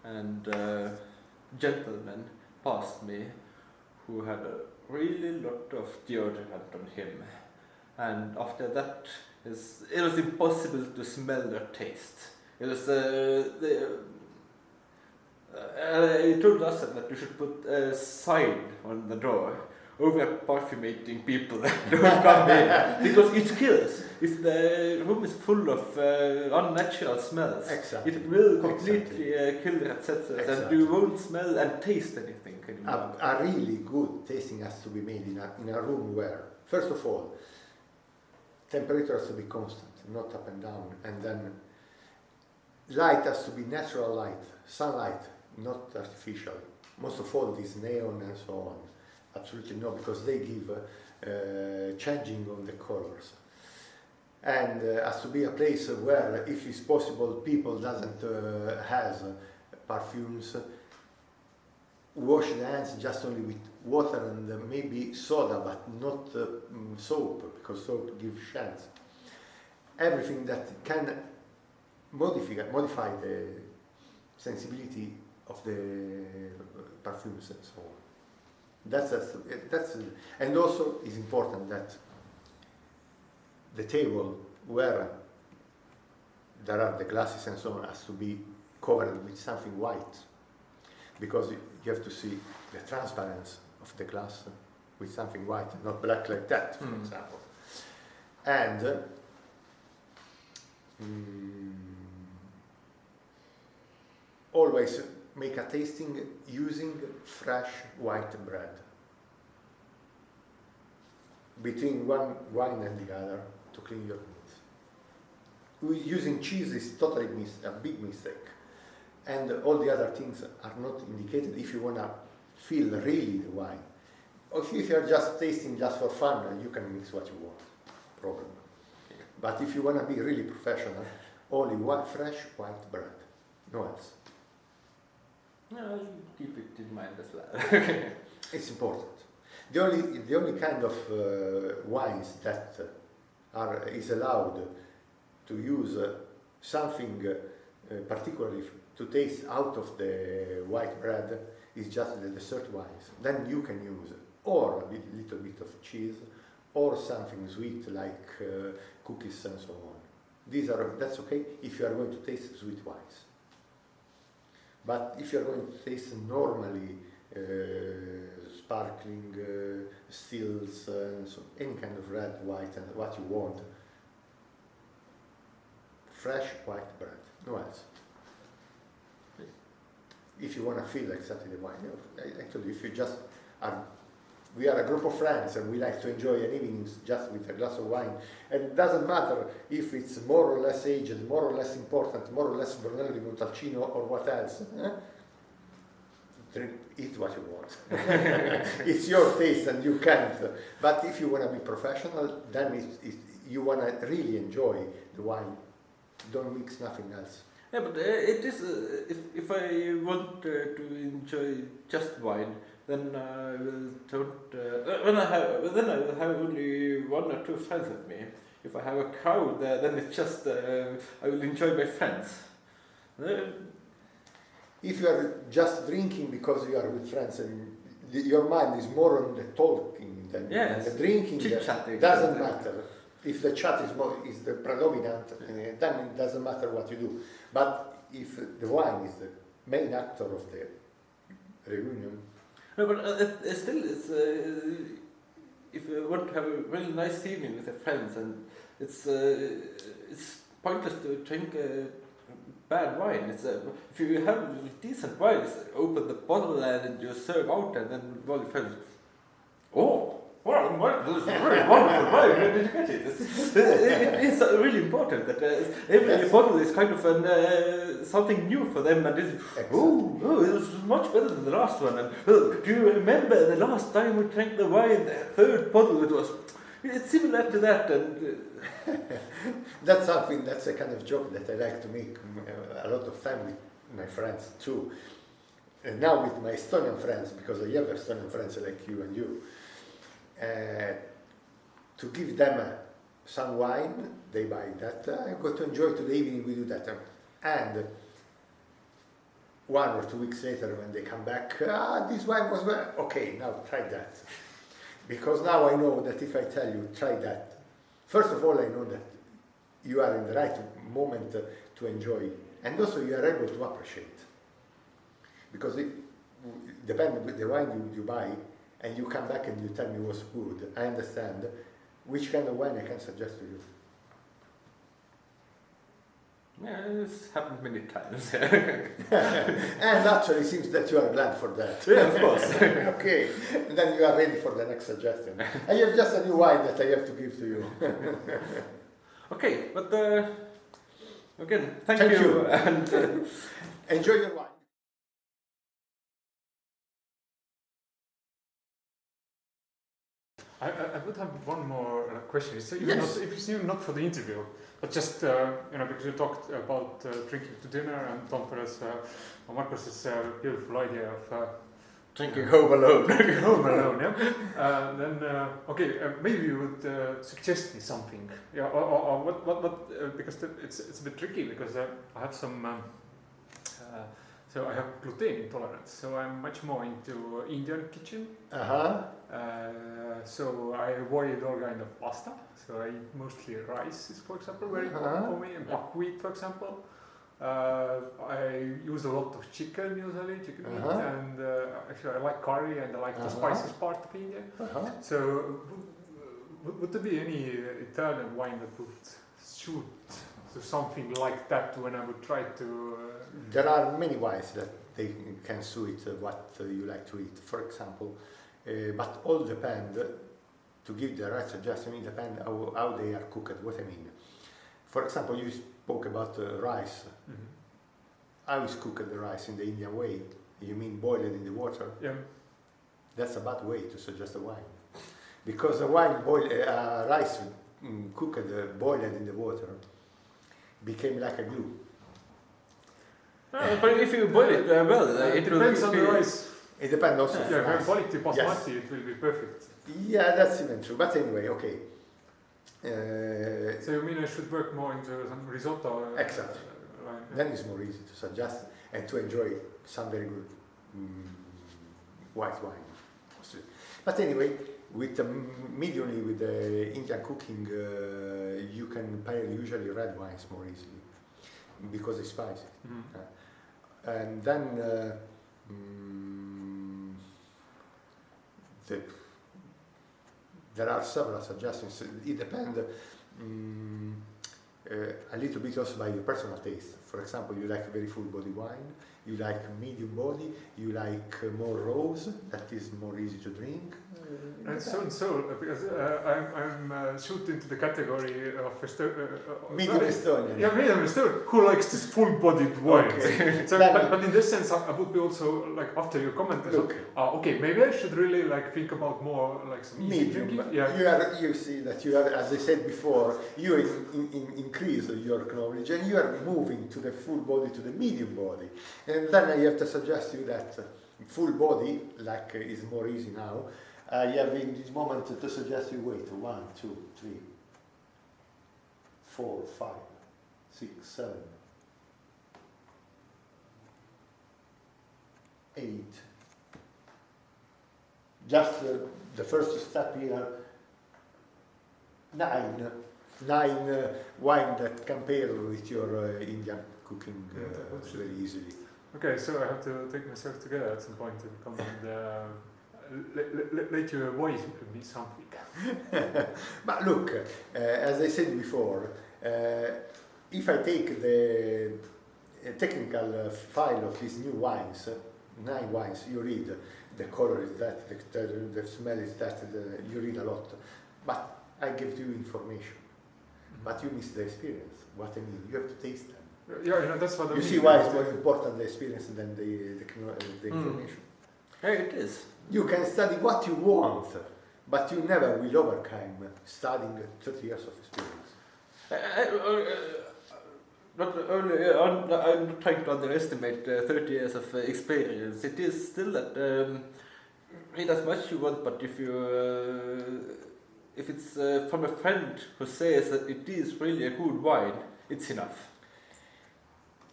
and gentleman passed me who had a really lot of deodorant on him, and after that it was impossible to smell or taste. It was he told us that we should put a sign on the door over perfumating people that don't come in, because it kills. If the room is full of unnatural smells, exactly. It will completely kill the receptors, and you won't smell and taste anything anymore. A really good tasting has to be made in a room where, first of all, temperature has to be constant, not up and down, and then light has to be natural light, sunlight, not artificial. Most of all, this neon and so on. Absolutely no, because they give changing of the colors. And has to be a place where, if it's possible, people doesn't has perfumes. Wash the hands just only with water and maybe soda, but not soap, because soap gives scents. Everything that can modify the sensibility of the perfumes and so on. That's and also it's important that the table where there are the glasses and so on has to be covered with something white, because you have to see the transparency of the glass with something white, not black like that, for example. And always make a tasting using fresh white bread. between one wine and the other to clean your meat. Using cheese is totally a big mistake, and all the other things are not indicated if you want to feel really the wine. Or if you're just tasting just for fun, you can mix what you want, problem. But if you want to be really professional, only fresh white bread, no else. No, keep it in mind as well. It's important. The only kind of wines that is allowed to use something particularly to taste out of the white bread is just the dessert wines. Then you can use or a little bit of cheese or something sweet like cookies and so on. That's okay if you are going to taste sweet wines. But if you are going to taste normally sparkling stills and so any kind of red, white, and what you want, fresh white bread, no else. If you want to feel exactly the wine, I told you, if you just we are a group of friends and we like to enjoy an evening just with a glass of wine, and it doesn't matter if it's more or less aged, more or less important, more or less Brunello di Montalcino or what else. Eat what you want. It's your taste and you can't. But if you want to be professional, then you want to really enjoy the wine. Don't mix nothing else. Yeah, but it is, if I want to enjoy just wine, then I will have only one or two friends with me. If I have a crowd, then it's just I will enjoy my friends. If you are just drinking because you are with friends and your mind is more on the talking than the drinking, doesn't matter. If the chat is the predominant, then it doesn't matter what you do. But if the wine is the main actor of the reunion. No, but still, it's if you want to have a really nice evening with your friends, and it's pointless to drink bad wine. If you have decent wine, it's open the bottle and you serve out, and then all your friends. Oh. Well, this is very wonderful. Where did you get it? It is really important that every bottle is kind of something new for them, and this is much better than the last one. And do you remember the last time we drank the wine, the third bottle? It's similar to that, and that's a kind of joke that I like to make a lot of time with my friends too. And now with my Estonian friends, because I have Estonian friends like you and you. To give them some wine, they buy that. I'm going to enjoy today evening, we do that. And 1 or 2 weeks later, when they come back, this wine was well. Okay, now try that. Because now I know that if I tell you, try that, first of all, I know that you are in the right moment to enjoy, and also you are able to appreciate. Because it depends on the wine you buy, and you come back and you tell me it was good, I understand which kind of wine I can suggest to you. yeah, it's happened many times. And actually it seems that you are glad for that. Yeah, of course. Okay, and then you are ready for the next suggestion. I have just a new wine that I have to give to you. Okay, but again, thank you. And enjoy your wine. I would have one more question. It's even not for the interview, but just because you talked about drinking to dinner and Toompere's Markus's beautiful idea of drinking home alone. Drinking home alone, yeah. Then maybe you would suggest me something, yeah, or what because it's a bit tricky because I have some. So I have gluten intolerance, so I'm much more into Indian kitchen. So I avoid all kind of pasta. So I eat mostly rice, is for example very important for me, and buckwheat, for example. I use a lot of chicken usually, chicken meat, and actually I like curry and I like the spices part of India. So would there be any Italian wine that would suit to something like that when I would try to... There are many wines that they can suit what you like to eat, for example, but all depend to give the right suggestion, it depends how they are cooked. What I mean, for example, you spoke about rice. Mm-hmm. How is cooked the rice in the Indian way? You mean boiled in the water? Yeah. That's a bad way to suggest a wine, because a rice cooked, boiled in the water, became like a glue. But if you boil it well, it depends on the rice. It depends also. Yeah, if you have quality basmati, Yes. it will be perfect. Yeah, that's even true. But anyway, okay. So you mean I should work more into some risotto? Exactly. Line? Then it's more easy to suggest and to enjoy some very good white wine. But anyway, with mediumly with the Indian cooking, you can pair usually red wines more easily because it's spicy. Mm-hmm. And then there are several suggestions. It depends a little bit also by your personal taste. For example, you like very full body wine, you like medium body, you like more rose, that is more easy to drink. And so because I'm shoot into the category of Medium Estonian. Yeah, medium Estonian. Who likes this full-bodied wine? Okay. So, but in this sense, I would be also like after your comment. Look. Okay, maybe I should really like think about more like some easy Medium. drinking. Yeah. You see that you are, as I said before, you increase your knowledge and you are moving to the full body, to the medium body. And then I have to suggest you that full body, like is more easy now. I have in this moment to suggest you wait 1, 2, 3, 4, 5, 6, 7, 8. Just the first step here. 9 wine that can pair with your Indian cooking very easily. Okay, so I have to take myself together at some point and come and let you avoid me something. But look, as I said before, if I take the technical file of these new wines, 9 wines, you read the color is that, the smell is that, you read a lot. But I give you information, but you miss the experience. What I mean, you have to taste them. Yeah, that's what I mean. You see why it's more important the experience than the information. Yeah, it is. You can study what you want, but you never will overcome studying 30 years of experience. I'm not trying to underestimate 30 years of experience. It is still that read as much you want, but if it's from a friend who says that it is really a good wine, it's enough.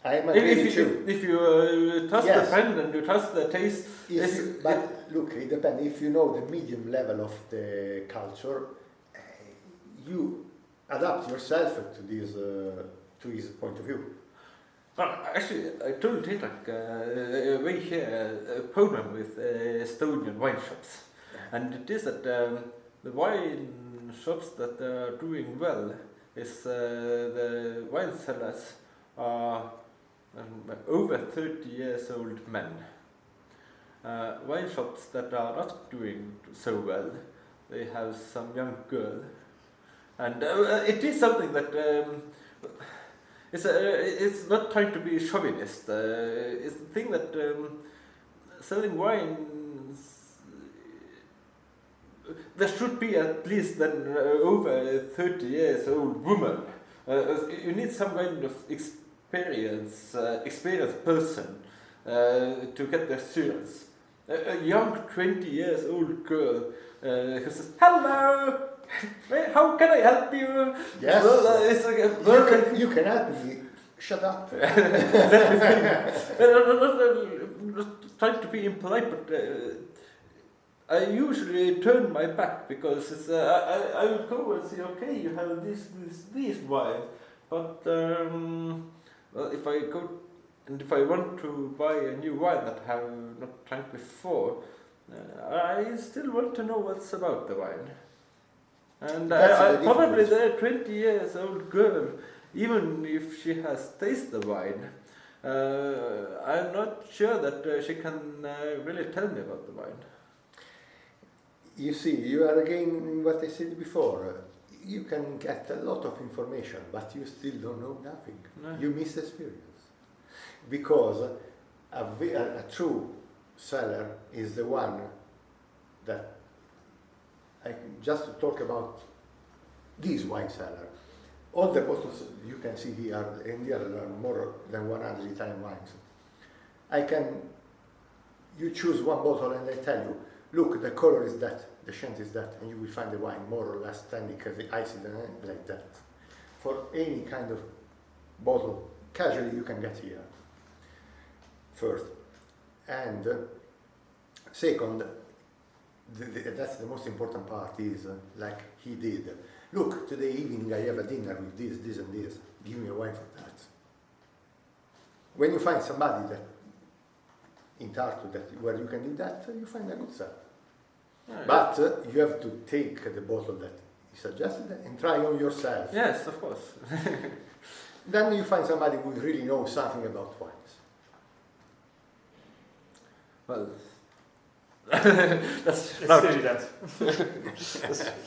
I am agreeing with you. If you trust the friend and you trust the taste, but look, it depends. If you know the medium level of the culture, you adapt yourself to his point of view. Actually, I told Hedonist we hear a problem with Estonian wine shops, and it is that the wine shops that are doing well is the wine sellers are over 30 years old men. Wine shops that are not doing so well, they have some young girl, and it is something that it's not trying to be chauvinist. It's the thing that selling wines, there should be at least an over 30 years old woman. You need some kind of experienced person to get the assurance. A young 20 years old girl who says, "Hello, how can I help you?" Yes, well, it's like you can help me. Shut up. Not trying to be impolite, but I usually turn my back because it's, I will go and say, okay, you have this wine, but well, if I go and if I want to buy a new wine that I have not drank before, I still want to know what's about the wine. And probably the 20 years old girl, even if she has tasted the wine, I'm not sure that she can really tell me about the wine. you see, you are again in what I said before. You can get a lot of information, but you still don't know nothing. No. You miss experience. Because a true seller is the one that, just to talk about this wine cellar, all the bottles you can see here, and here are more than 100 Italian wines. You choose one bottle and I tell you, look, the color is that, the scent is that, and you will find the wine more or less tannic, acid, and like that. For any kind of bottle, casually you can get here. First. And second, that's the most important part is, like he did, look, today evening I have a dinner with this and this, give me a wine for that. When you find somebody that in Tartu where you can do that, you find a good seller. Yeah, But you have to take the bottle that he suggested and try on yourself. Yes, of course. Then you find somebody who really knows something about wines. Well, that's Let's do that. that's